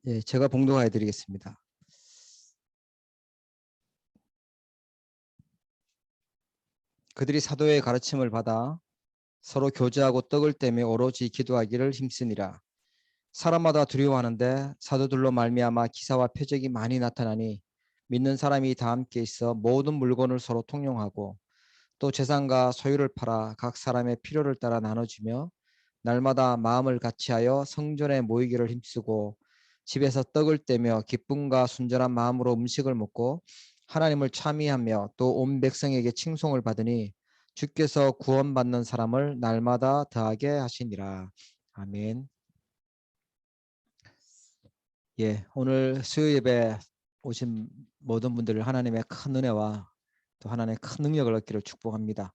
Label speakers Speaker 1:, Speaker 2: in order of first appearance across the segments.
Speaker 1: 예, 제가 봉독해 드리겠습니다. 그들이 사도의 가르침을 받아 서로 교제하고 떡을 떼며 오로지 기도하기를 힘쓰니라. 사람마다 두려워하는데 사도들로 말미암아 기사와 표적이 많이 나타나니 믿는 사람이 다 함께 있어 모든 물건을 서로 통용하고 또 재산과 소유를 팔아 각 사람의 필요를 따라 나눠주며 날마다 마음을 같이하여 성전에 모이기를 힘쓰고 집에서 떡을 떼며 기쁨과 순전한 마음으로 음식을 먹고 하나님을 찬미하며 또 온 백성에게 칭송을 받으니 주께서 구원받는 사람을 날마다 더하게 하시니라. 아멘. 예, 오늘 수요 예배 오신 모든 분들을 하나님의 큰 은혜와 또 하나님의 큰 능력을 얻기를 축복합니다.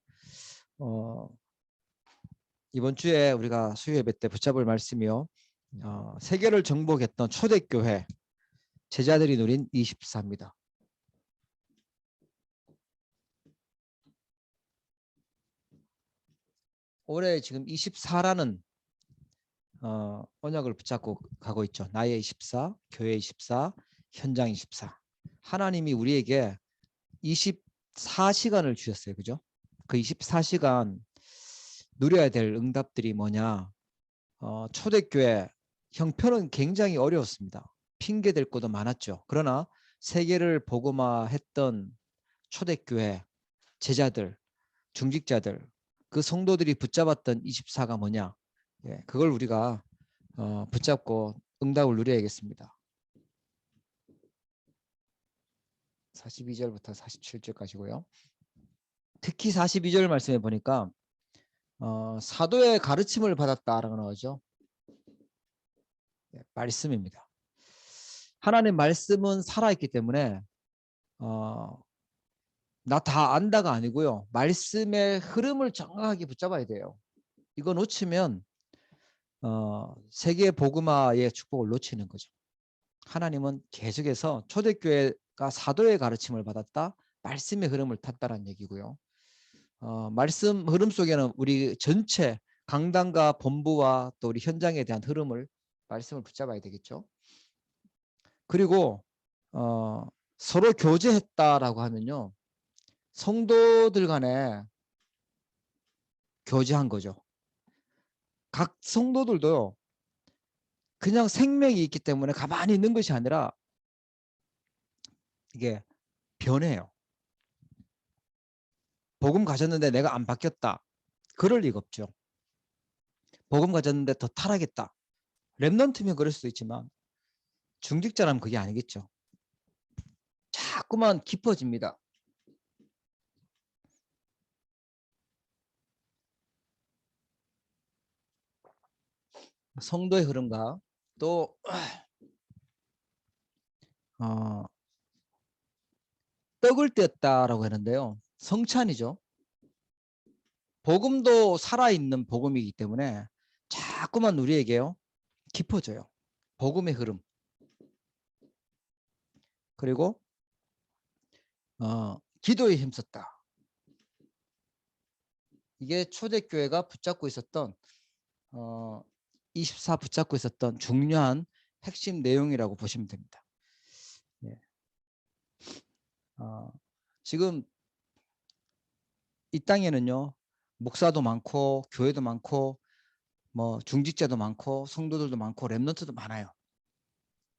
Speaker 1: 이번 주에 우리가 수요 예배 때 붙잡을 말씀이요. 세계를 정복했던 초대교회 제자들이 누린 24입니다. 올해 지금 24라는 언약을 붙잡고 가고 있죠. 나의 24, 교회 24, 현장 24. 하나님이 우리에게 24시간을 주셨어요. 그죠? 그 24시간 누려야 될 응답들이 뭐냐? 초대교회 형편은 굉장히 어려웠습니다. 핑계댈 것도 많았죠. 그러나 세계를 복음화했던 초대교회 제자들, 중직자들, 그 성도들이 붙잡았던 24가 뭐냐? 예, 그걸 우리가 붙잡고 응답을 누려야겠습니다. 42절부터 47절까지고요. 특히 42절 말씀에 보니까 사도의 가르침을 받았다라고 나오죠. 예, 말씀입니다. 하나님 말씀은 살아있기 때문에 나 다 안다가 아니고요. 말씀의 흐름을 정확하게 붙잡아야 돼요. 이거 놓치면 세계 복음화의 축복을 놓치는 거죠. 하나님은 계속해서 초대교회가 사도의 가르침을 받았다. 말씀의 흐름을 탔다라는 얘기고요. 말씀 흐름 속에는 우리 전체 강단과 본부와 또 우리 현장에 대한 흐름을 말씀을 붙잡아야 되겠죠. 그리고 서로 교제했다라고 하면요. 성도들 간에 교제한 거죠. 각 성도들도 그냥 생명이 있기 때문에 가만히 있는 것이 아니라 이게 변해요. 복음 가졌는데 내가 안 바뀌었다. 그럴 리가 없죠. 복음 가졌는데 더 타락했다. 랩넌트면 그럴 수도 있지만 중직자라면 그게 아니겠죠. 자꾸만 깊어집니다. 성도의 흐름과 또 떡을 떼었다라고 하는데요. 성찬이죠. 복음도 살아있는 복음이기 때문에 자꾸만 우리에게요. 깊어져요. 복음의 흐름. 그리고 기도에 힘썼다. 이게 초대교회가 붙잡고 있었던 24 붙잡고 있었던 중요한 핵심 내용이라고 보시면 됩니다. 예. 지금 이 땅에는요. 목사도 많고 교회도 많고 뭐 중직자도 많고 성도들도 많고 렘넌트도 많아요.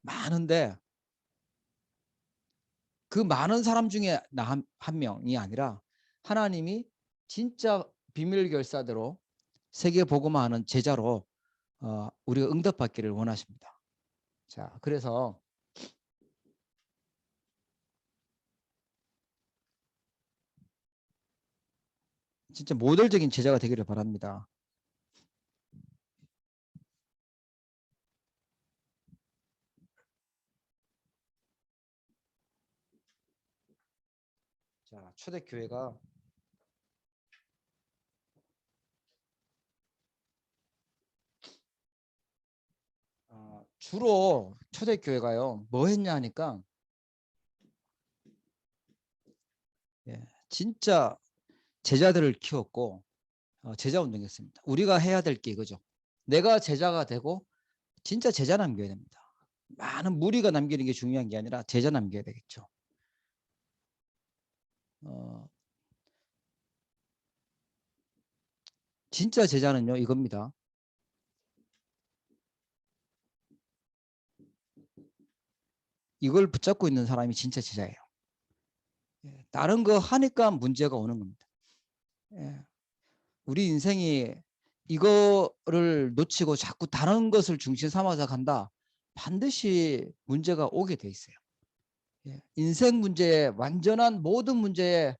Speaker 1: 많은데 그 많은 사람 중에 나 한 명이 아니라 하나님이 진짜 비밀 결사대로 세계 복음화하는 제자로 우리가 응답받기를 원하십니다. 자, 그래서 진짜 모델적인 제자가 되기를 바랍니다. 자, 초대교회가 주로 초대교회가요 뭐 했냐 하니까 진짜 제자들을 키웠고 제자 운동했습니다. 우리가 해야 될 게 이거죠. 내가 제자가 되고 진짜 제자 남겨야 됩니다. 많은 무리가 남기는 게 중요한 게 아니라 제자 남겨야 되겠죠. 진짜 제자는요 이겁니다. 이걸 붙잡고 있는 사람이 진짜 제자예요. 다른 거 하니까 문제가 오는 겁니다. 우리 인생이 이거를 놓치고 자꾸 다른 것을 중심 삼아서 간다. 반드시 문제가 오게 돼 있어요. 인생 문제의 완전한 모든 문제의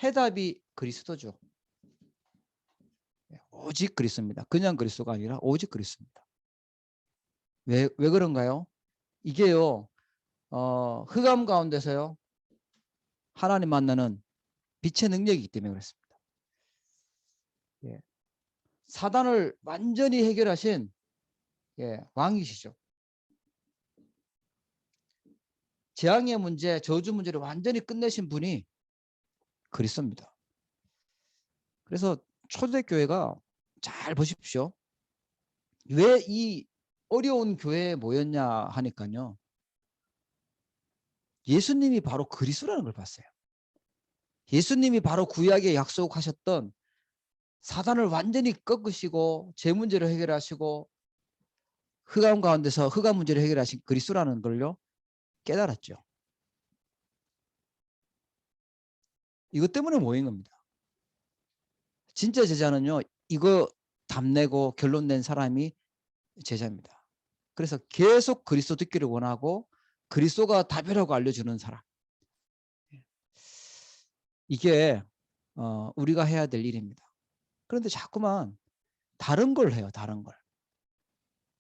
Speaker 1: 해답이 그리스도죠. 오직 그리스도입니다. 그냥 그리스도가 아니라 오직 그리스도입니다. 왜 그런가요? 이게요. 흑암 가운데서요. 하나님 만나는 빛의 능력이기 때문에 그렇습니다. 사단을 완전히 해결하신 왕이시죠. 재앙의 문제, 저주 문제를 완전히 끝내신 분이 그리스도입니다. 그래서 초대교회가 잘 보십시오. 왜 이 어려운 교회에 모였냐 하니까요. 예수님이 바로 그리스도라는 걸 봤어요. 예수님이 바로 구약에 약속하셨던 사단을 완전히 꺾으시고 제 문제를 해결하시고 흑암 가운데서 흑암 문제를 해결하신 그리스도라는 걸요 깨달았죠. 이것 때문에 모인 겁니다. 진짜 제자는요 이거 답내고 결론 낸 사람이 제자입니다. 그래서 계속 그리스도 듣기를 원하고 그리스도가 답이라고 알려주는 사람. 이게 우리가 해야 될 일입니다. 그런데 자꾸만 다른 걸 해요. 다른 걸.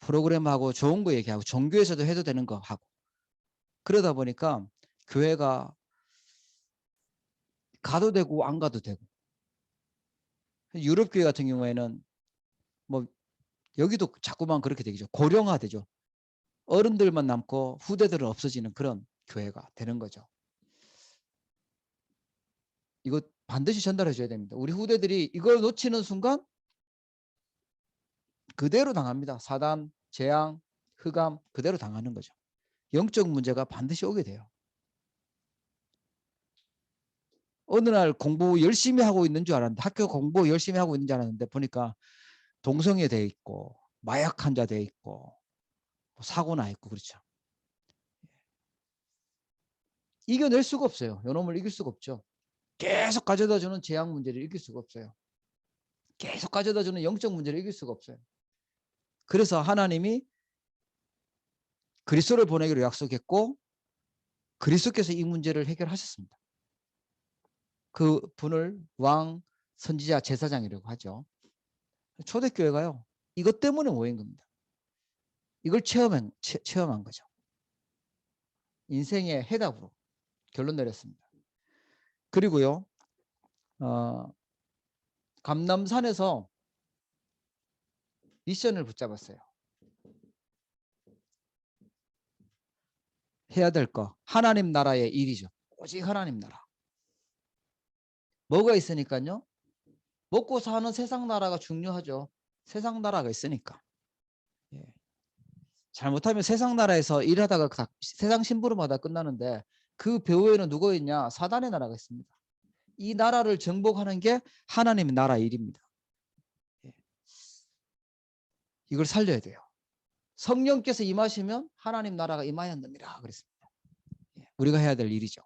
Speaker 1: 프로그램하고 좋은 거 얘기하고 종교에서도 해도 되는 거 하고 그러다 보니까 교회가 가도 되고 안 가도 되고 유럽 교회 같은 경우에는 뭐 여기도 자꾸만 그렇게 되죠. 고령화되죠. 어른들만 남고 후대들은 없어지는 그런 교회가 되는 거죠. 이거 반드시 전달해 줘야 됩니다. 우리 후대들이 이걸 놓치는 순간 그대로 당합니다. 사단, 재앙, 흑암 그대로 당하는 거죠. 영적 문제가 반드시 오게 돼요. 어느 날 공부 열심히 하고 있는 줄 알았는데 학교 공부 열심히 하고 있는 줄 알았는데 보니까 동성애 돼 있고 마약 환자 돼 있고 사고 나 있고 그렇죠. 이겨낼 수가 없어요. 요놈을 이길 수가 없죠. 계속 가져다주는 재앙 문제를 이길 수가 없어요. 계속 가져다주는 영적 문제를 이길 수가 없어요. 그래서 하나님이 그리스도를 보내기로 약속했고 그리스도께서 이 문제를 해결하셨습니다. 그 분을 왕, 선지자, 제사장이라고 하죠. 초대교회가요. 이것 때문에 모인 겁니다. 이걸 체험한 거죠. 인생의 해답으로 결론 내렸습니다. 그리고요. 감남산에서 미션을 붙잡았어요. 해야 될 거. 하나님 나라의 일이죠. 오직 하나님 나라. 뭐가 있으니까요? 먹고 사는 세상 나라가 중요하죠. 세상 나라가 있으니까. 잘못하면 세상 나라에서 일하다가 세상 심부름하다 끝나는데 그 배후에는 누가 있냐? 사단의 나라가 있습니다. 이 나라를 정복하는 게 하나님의 나라 일입니다. 이걸 살려야 돼요. 성령께서 임하시면 하나님 나라가 임하였느니라 그랬습니다. 우리가 해야 될 일이죠.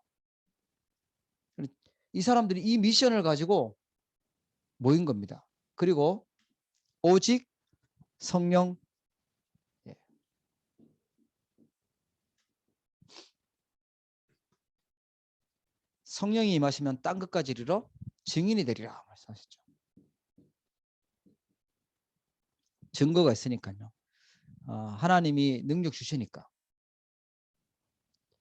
Speaker 1: 이 사람들이 이 미션을 가지고 모인 겁니다. 그리고 오직 성령 성령이 임하시면 땅 끝까지 이르러 증인이 되리라 말씀하셨죠. 증거가 있으니까요. 하나님이 능력 주시니까.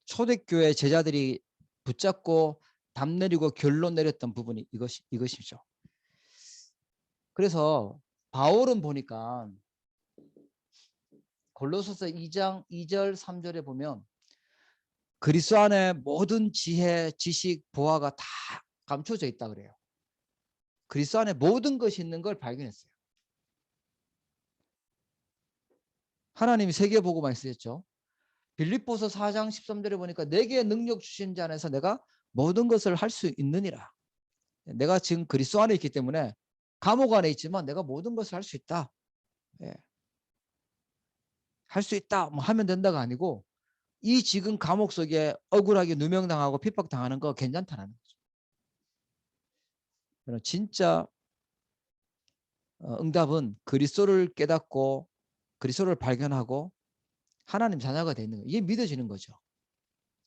Speaker 1: 초대교회 제자들이 붙잡고 답 내리고 결론 내렸던 부분이 이것이죠. 그래서 바울은 보니까 골로새서 2장 2절 3절에 보면 그리스도 안에 모든 지혜, 지식, 보화가 다 감춰져 있다 그래요. 그리스도 안에 모든 것이 있는 걸 발견했어요. 하나님이 세계보고만 쓰셨죠. 빌립보서 4장 13절에 보니까 내게 능력 주신 자 안에서 내가 모든 것을 할 수 있느니라. 내가 지금 그리스도 안에 있기 때문에 감옥 안에 있지만 내가 모든 것을 할 수 있다. 예. 할 수 있다. 뭐 하면 된다가 아니고 이 지금 감옥 속에 억울하게 누명당하고 핍박당하는 거 괜찮다는 거죠. 진짜 응답은 그리스도를 깨닫고 그리스도를 발견하고 하나님 자녀가 되는 거예요. 이게 믿어지는 거죠.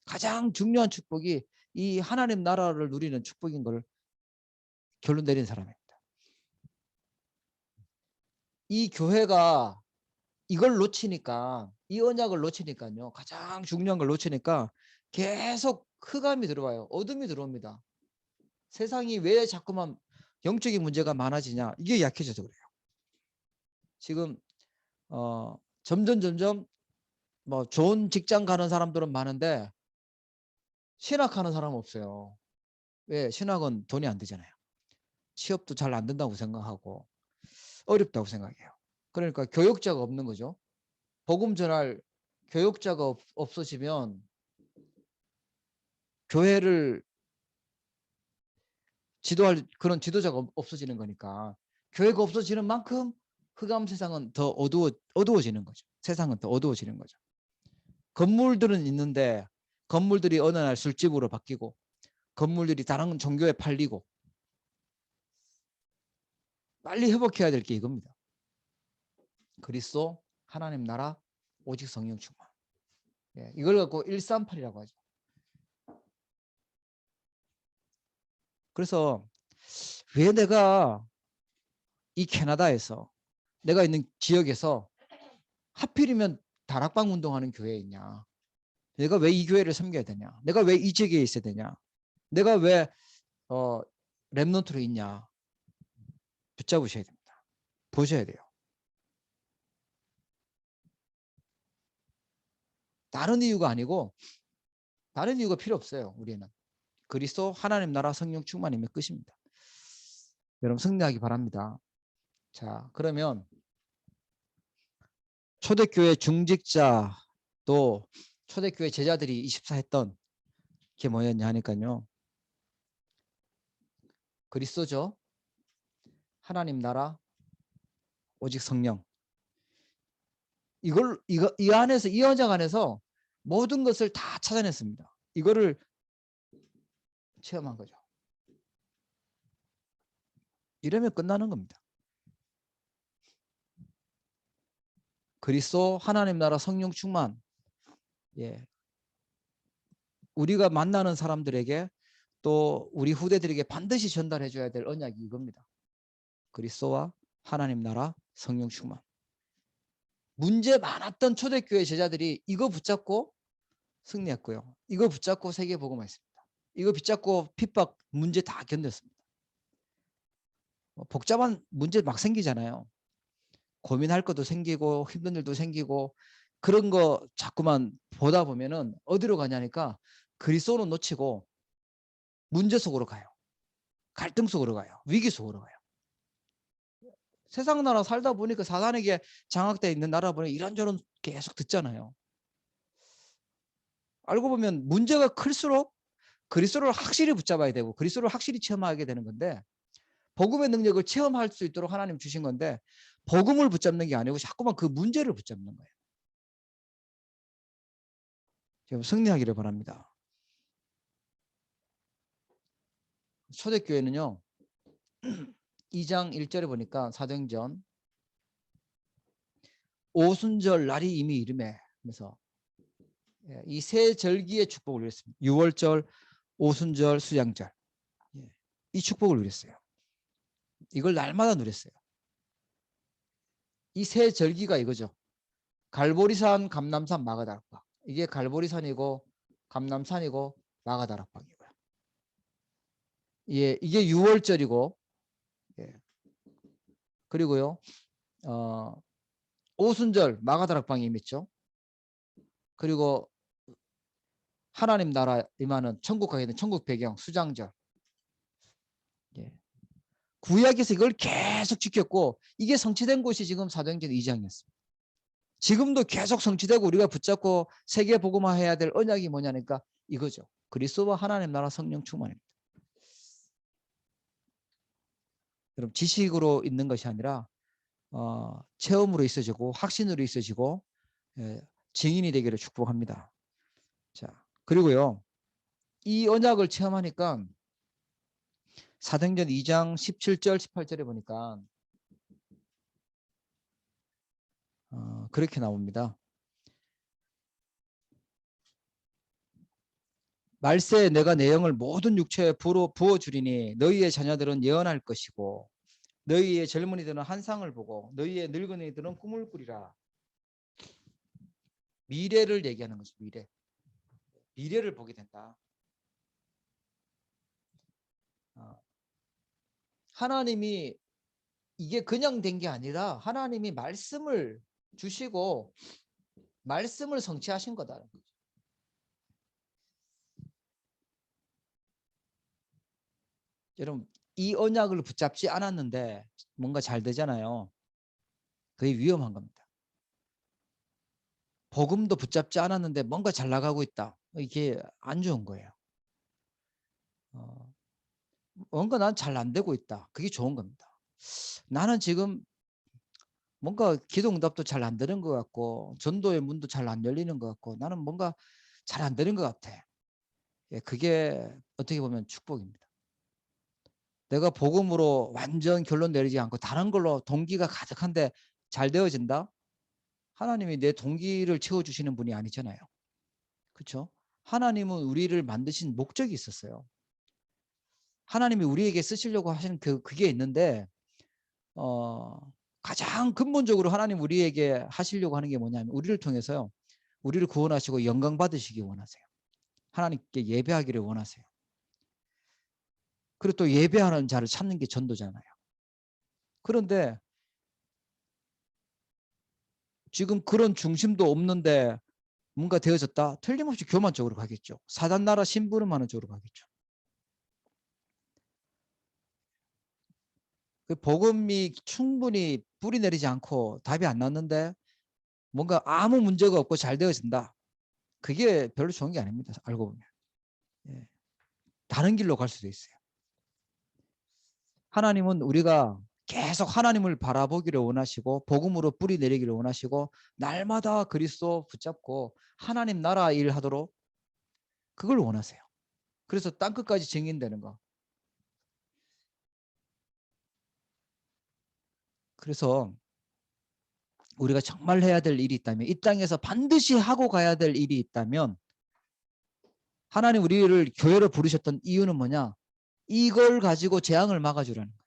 Speaker 1: 가장 중요한 축복이 이 하나님 나라를 누리는 축복인 걸 결론 내린 사람입니다. 이 교회가 이걸 놓치니까, 이 언약을 놓치니까요, 가장 중요한 걸 놓치니까 계속 흑암이 들어와요. 어둠이 들어옵니다. 세상이 왜 자꾸만 영적인 문제가 많아지냐, 이게 약해져서 그래요. 지금 점점 뭐 좋은 직장 가는 사람들은 많은데 신학하는 사람은 없어요. 왜? 신학은 돈이 안 되잖아요. 취업도 잘 안 된다고 생각하고 어렵다고 생각해요. 그러니까 교역자가 없는 거죠. 복음 전할 교역자가 없어지면 교회를 지도할 그런 지도자가 없어지는 거니까, 교회가 없어지는 만큼 흑암 세상은 더 어두워지는 거죠. 세상은 더 어두워지는 거죠. 건물들은 있는데 건물들이 어느 날 술집으로 바뀌고 건물들이 다른 종교에 팔리고, 빨리 회복해야 될 게 이겁니다. 그리스도, 하나님 나라, 오직 성령 충만. 예, 이걸 갖고 138이라고 하죠. 그래서 왜 내가 이 캐나다에서, 내가 있는 지역에서 하필이면 다락방 운동하는 교회에 있냐, 내가 왜 이 교회를 섬겨야 되냐, 내가 왜 이 지역에 있어야 되냐, 내가 왜 렘넌트로 있냐, 붙잡으셔야 됩니다. 보셔야 돼요. 다른 이유가 아니고, 다른 이유가 필요 없어요. 우리는 그리스도, 하나님 나라, 성령 충만이면 끝입니다. 여러분 승리하기 바랍니다. 자, 그러면 초대교회 중직자 또 초대교회 제자들이 24 했던 게 뭐였냐 하니까요, 그리스도죠, 하나님 나라, 오직 성령. 이 안에서, 이 언약 안에서 모든 것을 다 찾아냈습니다. 이거를 체험한 거죠. 이러면 끝나는 겁니다. 그리스도, 하나님 나라, 성령 충만. 예. 우리가 만나는 사람들에게 또 우리 후대들에게 반드시 전달해 줘야 될 언약이 이겁니다. 그리스도와 하나님 나라, 성령 충만. 문제 많았던 초대교회 제자들이 이거 붙잡고 승리했고요. 이거 붙잡고 세계복음화했습니다. 이거 붙잡고 핍박 문제 다 견뎠습니다. 복잡한 문제 막 생기잖아요. 고민할 것도 생기고 힘든 일도 생기고, 그런 거 자꾸만 보다 보면은 어디로 가냐니까 그리스도는 놓치고 문제 속으로 가요. 갈등 속으로 가요. 위기 속으로 가요. 세상 나라 살다 보니까 사단에게 장악되어 있는 나라 보니 이런저런 계속 듣잖아요. 알고 보면 문제가 클수록 그리스도를 확실히 붙잡아야 되고 그리스도를 확실히 체험하게 되는 건데, 복음의 능력을 체험할 수 있도록 하나님 주신 건데 복음을 붙잡는 게 아니고 자꾸만 그 문제를 붙잡는 거예요. 지금 승리하기를 바랍니다. 초대교회는요 2장 1절에 보니까 사도행전 오순절 날이 이미 이르매 하면서 이 세 절기의 축복을 누렸습니다. 6월절, 오순절, 수양절, 이 축복을 누렸어요. 이걸 날마다 누렸어요. 이 세 절기가 이거죠. 갈보리산, 감남산, 마가다락방. 이게 갈보리산이고 감남산이고 마가다락방이고요. 예, 이게 6월절이고, 예. 그리고요 오순절 마가다락방이 임했죠. 그리고 하나님 나라 임하는 천국 가게 된 천국 배경 수장절. 예. 구약에서 이걸 계속 지켰고 이게 성취된 곳이 지금 사도행전 2장이었습니다. 지금도 계속 성취되고 우리가 붙잡고 세계 복음화해야 될 언약이 뭐냐니까 이거죠. 그리스도와 하나님 나라 성령 충만입니다. 여러분 지식으로 있는 것이 아니라 체험으로 있어지고 확신으로 있어지고 증인이 되기를 축복합니다. 자, 그리고요. 이 언약을 체험하니까 사도행전 2장 17절 18절에 보니까 그렇게 나옵니다. 말세에 내가 내 영을 모든 육체에 부어주리니 너희의 자녀들은 예언할 것이고 너희의 젊은이들은 환상을 보고 너희의 늙은이들은 꿈을 꾸리라. 미래를 얘기하는 것이 미래를 보게 된다. 하나님이 이게 그냥 된 게 아니라 하나님이 말씀을 주시고 말씀을 성취하신 거다. 여러분 이 언약을 붙잡지 않았는데 뭔가 잘 되잖아요. 그게 위험한 겁니다. 복음도 붙잡지 않았는데 뭔가 잘 나가고 있다. 이게 안 좋은 거예요. 뭔가 난 잘 안 되고 있다. 그게 좋은 겁니다. 나는 지금 뭔가 기도 응답도 잘 안 되는 것 같고 전도의 문도 잘 안 열리는 것 같고 나는 뭔가 잘 안 되는 것 같아. 그게 어떻게 보면 축복입니다. 내가 복음으로 완전 결론 내리지 않고 다른 걸로 동기가 가득한데 잘 되어진다? 하나님이 내 동기를 채워주시는 분이 아니잖아요. 그렇죠? 하나님은 우리를 만드신 목적이 있었어요. 하나님이 우리에게 쓰시려고 하시는 그게 있는데 가장 근본적으로 하나님 우리에게 하시려고 하는 게 뭐냐면 우리를 통해서요. 우리를 구원하시고 영광 받으시기 원하세요. 하나님께 예배하기를 원하세요. 그리고 또 예배하는 자를 찾는 게 전도잖아요. 그런데 지금 그런 중심도 없는데 뭔가 되어졌다? 틀림없이 교만 쪽으로 가겠죠. 사단 나라 심부름하는 쪽으로 가겠죠. 그 복음이 충분히 뿌리 내리지 않고 답이 안 났는데 뭔가 아무 문제가 없고 잘 되어진다. 그게 별로 좋은 게 아닙니다. 알고 보면. 예. 다른 길로 갈 수도 있어요. 하나님은 우리가 계속 하나님을 바라보기를 원하시고 복음으로 뿌리 내리기를 원하시고 날마다 그리스도 붙잡고 하나님 나라 일하도록 그걸 원하세요. 그래서 땅끝까지 증인되는 거. 그래서 우리가 정말 해야 될 일이 있다면 이 땅에서 반드시 하고 가야 될 일이 있다면 하나님 우리를 교회로 부르셨던 이유는 뭐냐? 이걸 가지고 재앙을 막아주라는 거예요.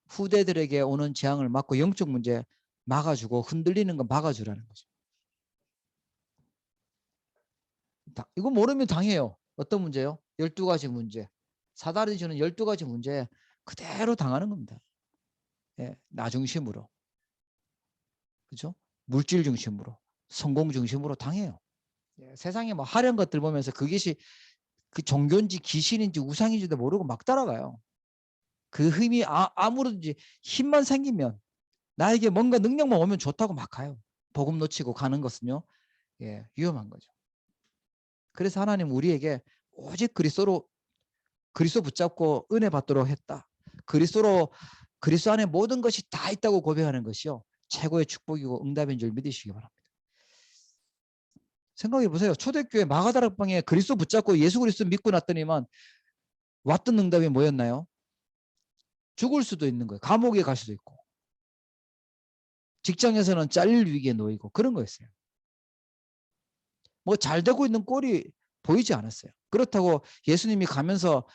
Speaker 1: 후대들에게 오는 재앙을 막고 영적 문제 막아주고 흔들리는 거 막아주라는 거죠. 이거 모르면 당해요. 어떤 문제요? 12가지 문제. 사단이 주는 12가지 문제에 그대로 당하는 겁니다. 예, 나 중심으로. 그렇죠? 물질 중심으로. 성공 중심으로 당해요. 예, 세상에 뭐 하려는 것들 보면서 그것이 그 종교인지 귀신인지 우상인지도 모르고 막 따라가요. 그 힘이 아무런지 힘만 생기면 나에게 뭔가 능력만 오면 좋다고 막 가요. 복음 놓치고 가는 것은요. 예, 위험한 거죠. 그래서 하나님 우리에게 오직 그리스도 붙잡고 은혜 받도록 했다. 그리스도 안에 모든 것이 다 있다고 고백하는 것이요. 최고의 축복이고 응답인 줄 믿으시기 바랍니다. 생각해 보세요. 초대교회 마가다락방에 그리스도 붙잡고 예수 그리스도 믿고 났더니만 왔던 응답이 뭐였나요? 죽을 수도 있는 거예요. 감옥에 갈 수도 있고. 직장에서는 잘릴 위기에 놓이고 그런 거였어요. 뭐 잘 되고 있는 꼴이 보이지 않았어요. 그렇다고 예수님이 가면서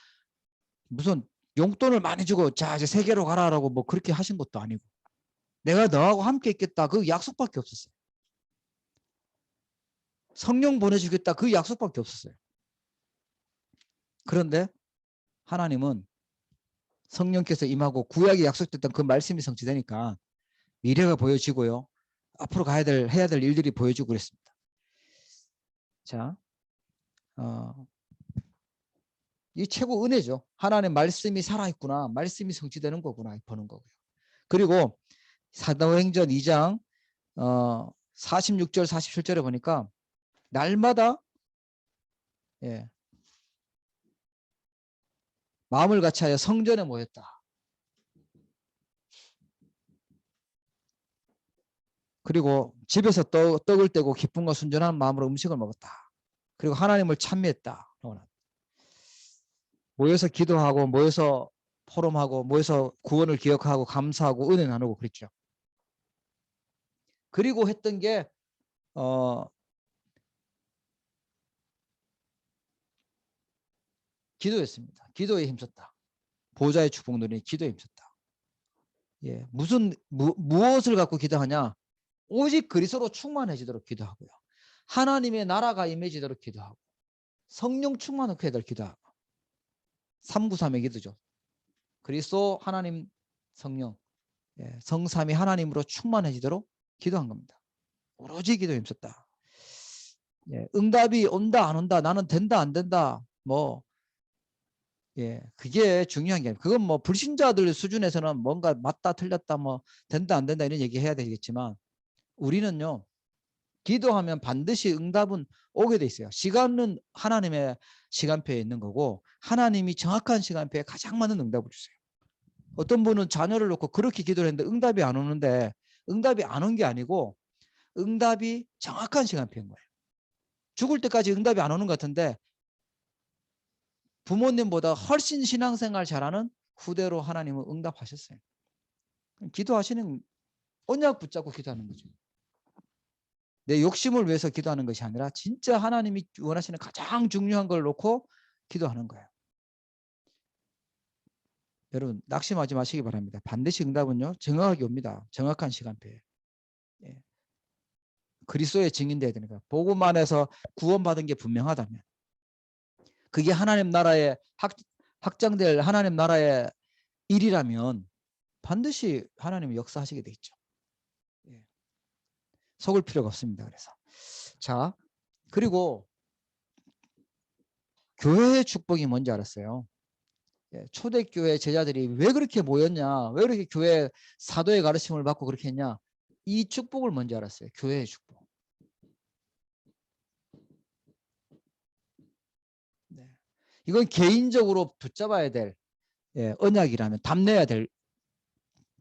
Speaker 1: 무슨 용돈을 많이 주고 자 이제 세계로 가라라고 뭐 그렇게 하신 것도 아니고 내가 너하고 함께 있겠다 그 약속밖에 없었어요. 성령 보내주겠다 그 약속밖에 없었어요. 그런데 하나님은 성령께서 임하고 구약에 약속됐던 그 말씀이 성취되니까 미래가 보여지고요. 앞으로 해야 될 일들이 보여지고 그랬습니다. 자, 이 최고 은혜죠. 하나님의 말씀이 살아있구나. 말씀이 성취되는 거구나. 보는 거고요. 그리고 사도행전 2장 46절 47절에 보니까 날마다 예, 마음을 같이하여 성전에 모였다. 그리고 집에서 떡을 떼고 기쁨과 순전한 마음으로 음식을 먹었다. 그리고 하나님을 찬미했다. 모여서 기도하고 모여서 포럼하고 모여서 구원을 기억하고 감사하고 은혜 나누고 그랬죠. 그리고 했던 게 기도였습니다. 기도에 힘썼다. 보좌의 축복 누리니 기도에 힘썼다. 예, 무엇을 갖고 기도하냐? 오직 그리스도로 충만해지도록 기도하고요. 하나님의 나라가 임해지도록 기도하고 성령 충만을 해야 될 기도하고 393의 기도죠. 그리스도 하나님 성령 성삼위 하나님으로 충만해지도록 기도한 겁니다. 오로지 기도에 힘썼다. 응답이 온다 안 온다 나는 된다 안 된다 그게 중요한 게 아니에요. 그건 뭐 불신자들 수준에서는 뭔가 맞다 틀렸다 뭐 된다 안 된다 이런 얘기 해야 되겠지만 우리는요 기도하면 반드시 응답은 오게 돼 있어요. 시간은 하나님의 시간표에 있는 거고 하나님이 정확한 시간표에 가장 많은 응답을 주세요. 어떤 분은 자녀를 놓고 그렇게 기도를 했는데 응답이 안 오는데 응답이 안 온 게 아니고 응답이 정확한 시간표인 거예요. 죽을 때까지 응답이 안 오는 것 같은데 부모님보다 훨씬 신앙생활 잘하는 후대로 하나님은 응답하셨어요. 기도하시는 언약 붙잡고 기도하는 거죠. 내 욕심을 위해서 기도하는 것이 아니라 진짜 하나님이 원하시는 가장 중요한 걸 놓고 기도하는 거예요. 여러분 낙심하지 마시기 바랍니다. 반드시 응답은요 정확하게 옵니다. 정확한 시간표에. 그리스도의 증인돼야 되니까 복음 안에서 구원받은 게 분명하다면 그게 하나님 나라의 확장될 하나님 나라의 일이라면 반드시 하나님이 역사하시게 돼 있죠. 속을 필요가 없습니다. 그래서 자 그리고 교회의 축복이 뭔지 알았어요. 초대교회 제자들이 왜 그렇게 모였냐 왜 그렇게 교회 사도의 가르침을 받고 그렇게 했냐 이 축복을 뭔지 알았어요. 교회의 축복. 이건 개인적으로 붙잡아야 될 언약이라면 담내야 될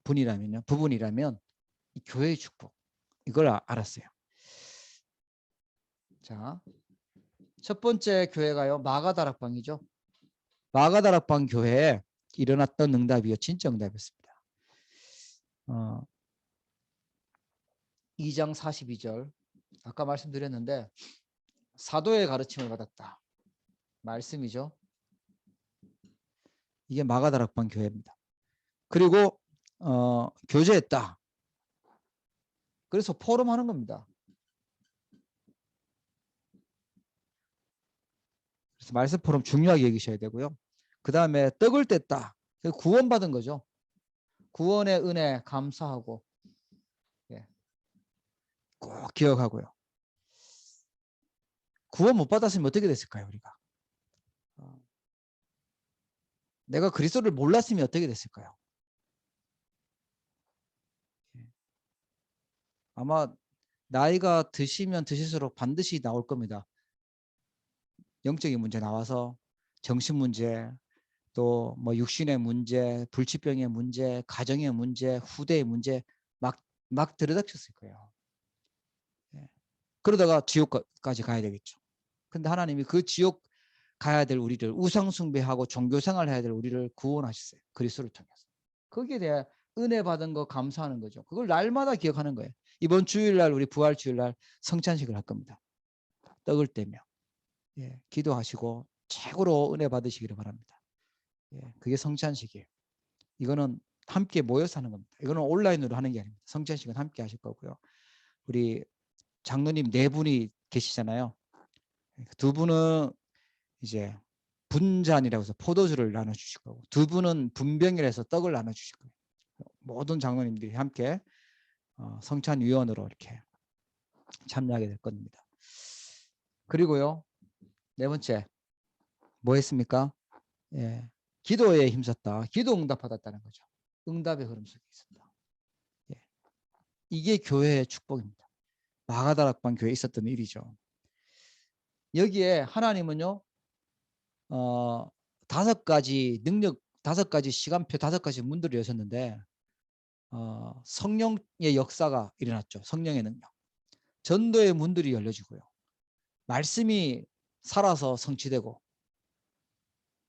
Speaker 1: 분이라면요 부분이라면 이 교회의 축복 이걸 알았어요. 자, 첫 번째 교회가요 마가다락방이죠. 마가다락방 교회에 일어났던 응답이요 진짜 응답이었습니다. 2장 42절 아까 말씀드렸는데 사도의 가르침을 받았다 말씀이죠. 이게 마가다락방 교회입니다. 그리고 교제했다. 그래서 포럼하는 겁니다. 그래서 말씀 포럼 중요하게 여기셔야 되고요. 그 다음에 떡을 뗐다. 구원받은 거죠. 구원의 은혜 감사하고 꼭 기억하고요. 구원 못 받았으면 어떻게 됐을까요? 우리가 내가 그리스도를 몰랐으면 어떻게 됐을까요? 아마 나이가 드시면 드실수록 반드시 나올 겁니다. 영적인 문제 나와서 정신 문제 또 뭐 육신의 문제 불치병의 문제 가정의 문제 후대의 문제 막 들이닥쳤을 거예요. 그러다가 지옥까지 가야 되겠죠. 근데 하나님이 그 지옥 가야 될 우리를 우상 숭배하고 종교 생활 해야 될 우리를 구원하셨어요. 그리스도를 통해서. 거기에 대해 은혜 받은 거 감사하는 거죠. 그걸 날마다 기억하는 거예요. 이번 주일날 우리 부활 주일날 성찬식을 할 겁니다. 떡을 떼며 기도하시고 최고로 은혜 받으시기를 바랍니다. 그게 성찬식이에요. 이거는 함께 모여서 하는 겁니다. 이거는 온라인으로 하는 게 아닙니다. 성찬식은 함께 하실 거고요. 우리 장로님 4분이 계시잖아요. 두 분은 이제 분잔이라고 해서 포도주를 나눠주실 거고 2분은 분병이라 해서 떡을 나눠주실 거예요. 모든 장로님들이 함께 성찬위원으로 이렇게 참여하게 될 겁니다. 그리고요 4번째 뭐 했습니까? 기도에 힘썼다. 기도 응답받았다는 거죠. 응답의 흐름 속에 있었다. 이게 교회의 축복입니다. 마가다락방 교회에 있었던 일이죠. 여기에 하나님은요, 5가지 능력, 5가지 시간표, 5가지 문들을 여셨는데 성령의 역사가 일어났죠. 성령의 능력. 전도의 문들이 열려지고요. 말씀이 살아서 성취되고,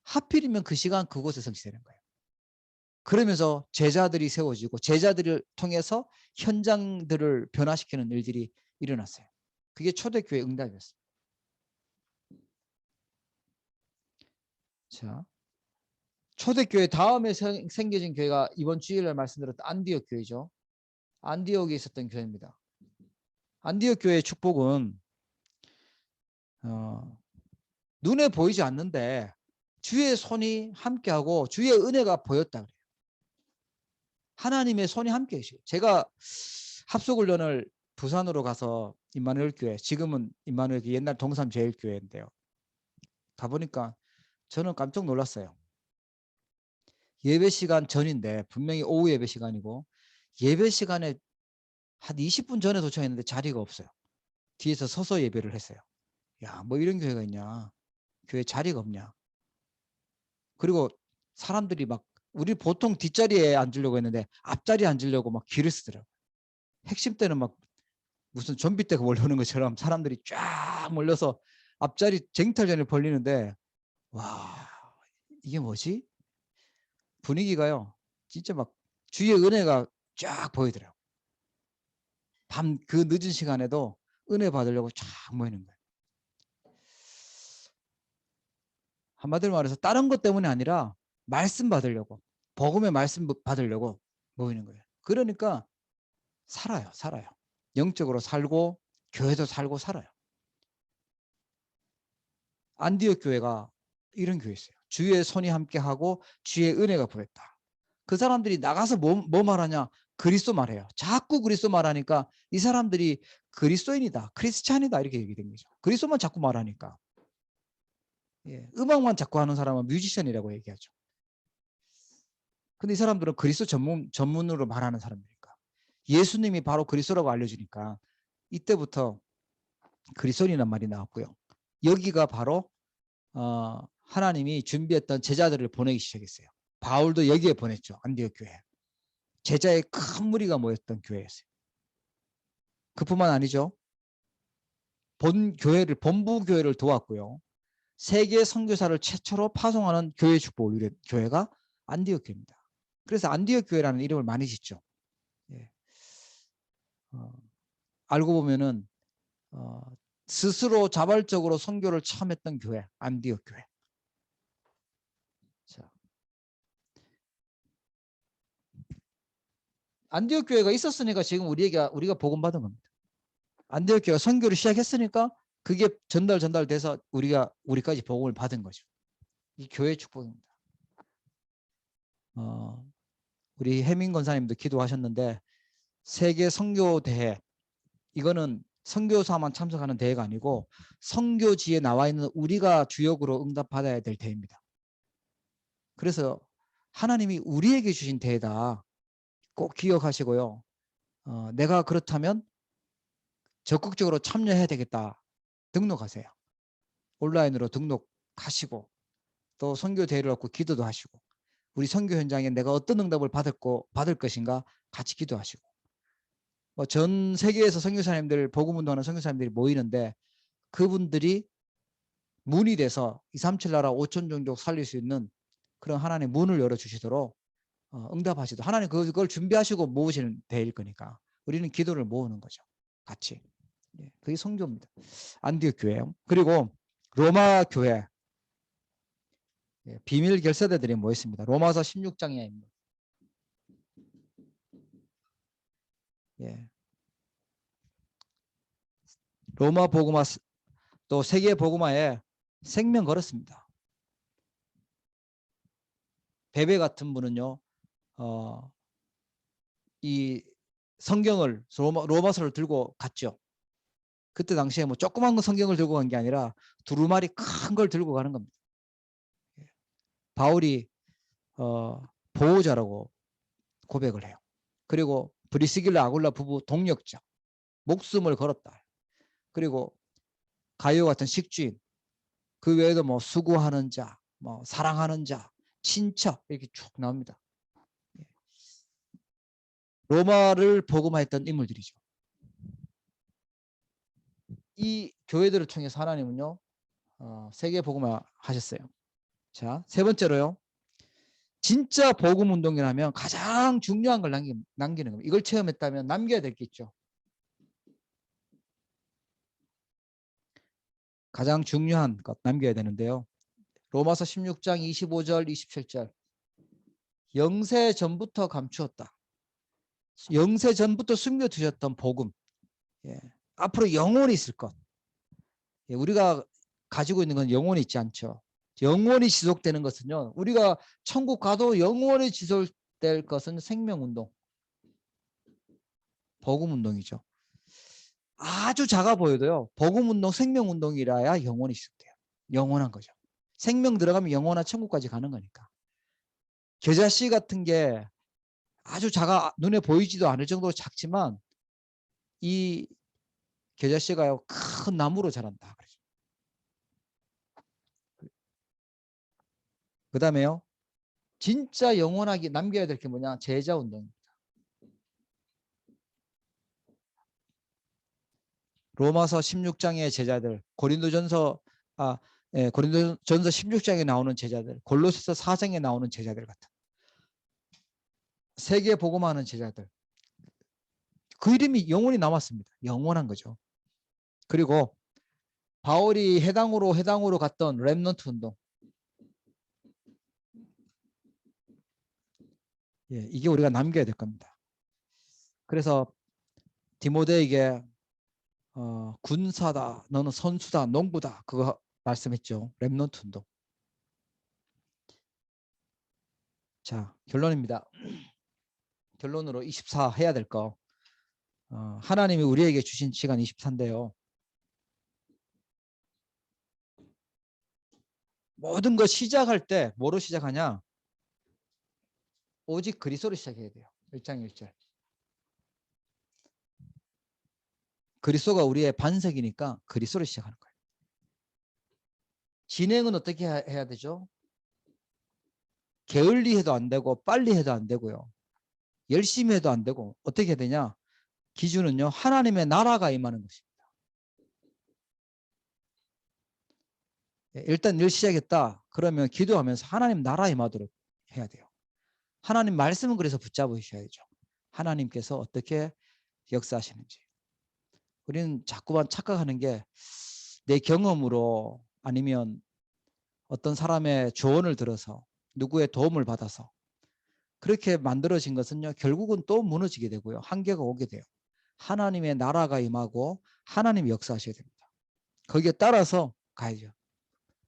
Speaker 1: 하필이면 그 시간 그곳에 성취되는 거예요. 그러면서 제자들이 세워지고 제자들을 통해서 현장들을 변화시키는 일들이 일어났어요. 그게 초대교회 응답이었습니다. 자, 초대교회 다음에 생겨진 교회가 이번 주일에 말씀드렸던 안디옥 교회죠. 안디옥에 있었던 교회입니다. 안디옥 교회의 축복은 눈에 보이지 않는데 주의 손이 함께하고 주의 은혜가 보였다 그래요. 하나님의 손이 함께 계시고, 제가 합숙훈련을 부산으로 가서 임마누엘 교회, 지금은 임마누엘 교회, 옛날 동삼 제일교회인데요. 가보니까 저는 깜짝 놀랐어요. 예배 시간 전인데, 분명히 오후 예배 시간이고, 예배 시간에 한 20분 전에 도착했는데 자리가 없어요. 뒤에서 서서 예배를 했어요. 야, 뭐 이런 교회가 있냐. 교회 자리가 없냐. 그리고 사람들이 막, 우리 보통 뒷자리에 앉으려고 했는데 앞자리에 앉으려고 막 길을 쓰더라고요. 핵심 때는 막 무슨 좀비 때가 몰려오는 것처럼 사람들이 쫙 몰려서 앞자리 쟁탈전을 벌리는데, 와, 이게 뭐지? 분위기가요, 진짜 막 주의 은혜가 쫙 보이더라고요. 밤 그 늦은 시간에도 은혜 받으려고 쫙 모이는 거예요. 한마디로 말해서 다른 것 때문이 아니라 말씀 받으려고, 복음의 말씀 받으려고 모이는 거예요. 그러니까 살아요. 영적으로 살고 교회도 살고 살아요. 안디옥 교회가 이런 교회였어요. 주의 손이 함께하고 주의 은혜가 보였다. 그 사람들이 나가서 뭐 말하냐? 그리스도 말해요. 자꾸 그리스도 말하니까 이 사람들이 그리스도인이다, 크리스찬이다 이렇게 얘기된 거죠. 그리스도만 자꾸 말하니까. 예, 음악만 자꾸 하는 사람은 뮤지션이라고 얘기하죠. 근데 이 사람들은 그리스도 전문으로 말하는 사람들이니까, 예수님이 바로 그리스도라고 알려주니까 이때부터 그리스도인이란 말이 나왔고요. 여기가 바로 하나님이 준비했던 제자들을 보내기 시작했어요. 바울도 여기에 보냈죠. 안디옥 교회. 제자의 큰 무리가 모였던 교회였어요. 그뿐만 아니죠. 본부 교회를 도왔고요. 세계 선교사를 최초로 파송하는 교회 축복을 누린 교회가 안디옥 교회입니다. 그래서 안디옥 교회라는 이름을 많이 짓죠. 예. 알고 보면은 스스로 자발적으로 선교를 처음 했던 교회, 안디옥 교회. 자, 안디옥 교회가 있었으니까 지금 우리가 복음 받은 겁니다. 안디옥 교회가 선교를 시작했으니까 그게 전달돼서 우리까지 복음을 받은 거죠. 이 교회의 축복입니다. 우리 해민 권사님도 기도하셨는데, 세계 선교 대회, 이거는 선교사만 참석하는 대회가 아니고 선교지에 나와 있는 우리가 주역으로 응답받아야 될 대회입니다. 그래서 하나님이 우리에게 주신 대회다, 꼭 기억하시고요. 내가 그렇다면 적극적으로 참여해야 되겠다, 등록하세요. 온라인으로 등록하시고, 또 선교 대회를 갖고 기도도 하시고, 우리 선교 현장에 내가 어떤 응답을 받을 것인가 같이 기도하시고, 전 세계에서 선교사님들, 복음운동하는 선교사님들이 모이는데 그분들이 문이 돼서 237 나라 5천 종족 살릴 수 있는 그런 하나님의 문을 열어주시도록 응답하시도록, 하나님 그걸 준비하시고 모으시는 대일 거니까 우리는 기도를 모으는 거죠. 같이. 예, 그게 선교입니다. 안디옥 교회요. 그리고 로마 교회, 예, 비밀 결사대들이 모였습니다. 로마서 16장에 있는. 예. 로마 복음화, 또 세계 복음화에 생명 걸었습니다. 베베 같은 분은요, 이 성경을, 로마서를 들고 갔죠. 그때 당시에 뭐 조그만 거 성경을 들고 간 게 아니라 두루마리 큰 걸 들고 가는 겁니다. 바울이 보호자라고 고백을 해요. 그리고 브리스길라 아굴라 부부 동력자. 목숨을 걸었다. 그리고 가요 같은 식주인, 그 외에도 뭐 수고하는 자, 뭐 사랑하는 자, 친척 이렇게 쭉 나옵니다. 로마를 복음화했던 인물들이죠. 이 교회들을 통해서 하나님은요 세계 복음화 하셨어요. 자, 세 번째로요. 진짜 복음 운동이라면 가장 중요한 걸 남기는 겁니다. 이걸 체험했다면 남겨야 될 게 있죠. 가장 중요한 것 남겨야 되는데요. 로마서 16장 25절 27절. 영세 전부터 감추었다. 영세 전부터 숨겨두셨던 복음. 예. 앞으로 영원히 있을 것. 예. 우리가 가지고 있는 건 영원히 있지 않죠. 영원히 지속되는 것은요. 우리가 천국 가도 영원히 지속될 것은 생명운동. 복음운동이죠. 아주 작아 보여도요. 복음운동, 생명운동이라야 영원히 지속돼요. 영원한 거죠. 생명 들어가면 영원한 천국까지 가는 거니까. 겨자씨 같은 게 아주 작아 눈에 보이지도 않을 정도로 작지만 이 겨자씨가요 큰 나무로 자란다. 그 다음에요. 진짜 영원하게 남겨야 될 게 뭐냐? 제자운동입니다. 로마서 16장의 제자들, 고린도전서 16장에 나오는 제자들, 골로새서 4장에 나오는 제자들 같은 세계 복음하는 제자들. 그 이름이 영원히 남았습니다. 영원한 거죠. 그리고 바울이 해당으로 갔던 렘넌트 운동. 예, 이게 우리가 남겨야 될 겁니다. 그래서 디모데에게 군사다, 너는 선수다, 농부다 그거 말씀했죠. 렘넌트 운동. 자, 결론입니다. 결론으로 24 해야 될 거. 하나님이 우리에게 주신 시간 24인데요. 모든 거 시작할 때 뭐로 시작하냐? 오직 그리스도로 시작해야 돼요. 1장 1절. 그리스도가 우리의 반석이니까 그리스도로 시작하는 거예요. 진행은 어떻게 해야 되죠? 게을리 해도 안 되고 빨리 해도 안 되고요. 열심히 해도 안 되고 어떻게 해야 되냐? 기준은요. 하나님의 나라가 임하는 것입니다. 일단 일 시작했다. 그러면 기도하면서 하나님 나라 임하도록 해야 돼요. 하나님 말씀은 그래서 붙잡으셔야죠. 하나님께서 어떻게 역사하시는지. 우리는 자꾸만 착각하는 게 내 경험으로 아니면 어떤 사람의 조언을 들어서 누구의 도움을 받아서 그렇게 만들어진 것은요. 결국은 또 무너지게 되고요. 한계가 오게 돼요. 하나님의 나라가 임하고 하나님이 역사하셔야 됩니다. 거기에 따라서 가야죠.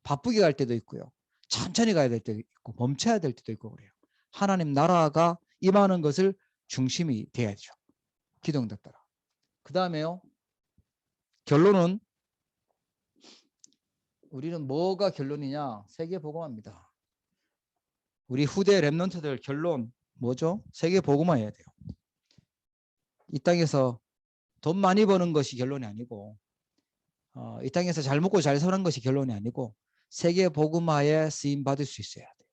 Speaker 1: 바쁘게 갈 때도 있고요. 천천히 가야 될 때도 있고 멈춰야 될 때도 있고 그래요. 하나님 나라가 임하는 것을 중심이 돼야죠. 기도응답 따라. 그 다음에요. 결론은 우리는 뭐가 결론이냐? 세계 복음화입니다. 우리 후대 랩런트들 결론 뭐죠? 세계 복음화해야 돼요. 이 땅에서 돈 많이 버는 것이 결론이 아니고 이 땅에서 잘 먹고 잘 사는 것이 결론이 아니고 세계 복음화에 쓰임 받을 수 있어야 돼요.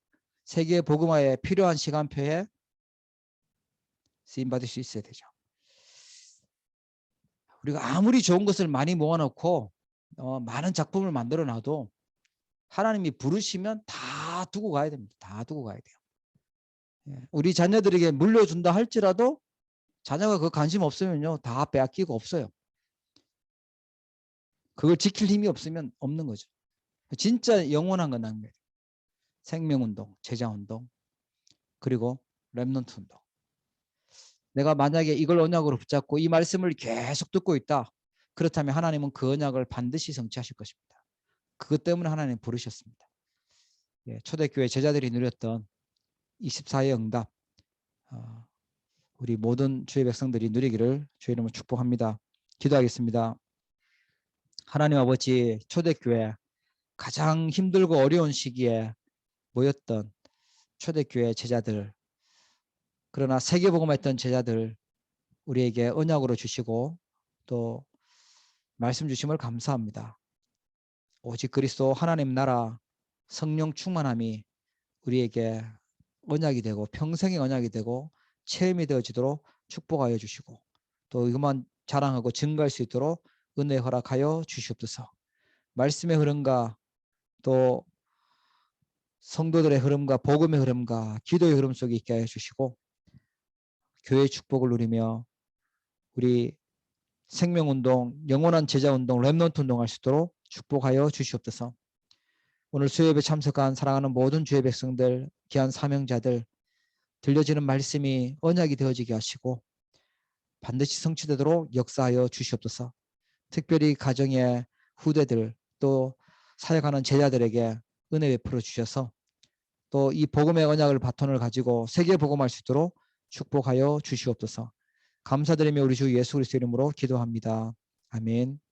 Speaker 1: 세계 복음화에 필요한 시간표에 쓰임 받을 수 있어야 되죠. 우리가 아무리 좋은 것을 많이 모아놓고 많은 작품을 만들어 놔도 하나님이 부르시면 다 두고 가야 됩니다. 다 두고 가야 돼요. 우리 자녀들에게 물려준다 할지라도 자녀가 그 관심 없으면요 다 빼앗기고 없어요. 그걸 지킬 힘이 없으면 없는 거죠. 진짜 영원한 건 남겨야 돼요. 생명운동, 제자운동, 그리고 렘넌트 운동. 내가 만약에 이걸 언약으로 붙잡고 이 말씀을 계속 듣고 있다. 그렇다면 하나님은 그 언약을 반드시 성취하실 것입니다. 그것 때문에 하나님 부르셨습니다. 초대교회 제자들이 누렸던 24의 응답 우리 모든 주의 백성들이 누리기를 주의 이름으로 축복합니다. 기도하겠습니다. 하나님 아버지 초대교회 가장 힘들고 어려운 시기에 모였던 초대교회 제자들 그러나 세계복음했던 제자들 우리에게 언약으로 주시고 또 말씀 주심을 감사합니다. 오직 그리스도 하나님 나라 성령 충만함이 우리에게 언약이 되고 평생의 언약이 되고 체험이 되어지도록 축복하여 주시고 또 이것만 자랑하고 증거할 수 있도록 은혜 허락하여 주시옵소서. 말씀의 흐름과 또 성도들의 흐름과 복음의 흐름과 기도의 흐름 속에 있게 하여 주시고 교회의 축복을 누리며 우리 생명운동, 영원한 제자운동, 렘넌트 운동할 수 있도록 축복하여 주시옵소서. 오늘 수요예배 참석한 사랑하는 모든 주의 백성들, 귀한 사명자들 들려지는 말씀이 언약이 되어지게 하시고 반드시 성취되도록 역사하여 주시옵소서. 특별히 가정의 후대들 또 사역하는 제자들에게 은혜 베풀어 주셔서 또 이 복음의 언약을 바톤을 가지고 세계 복음할 수 있도록 축복하여 주시옵소서. 감사드리며 우리 주 예수 그리스도 이름으로 기도합니다. 아멘.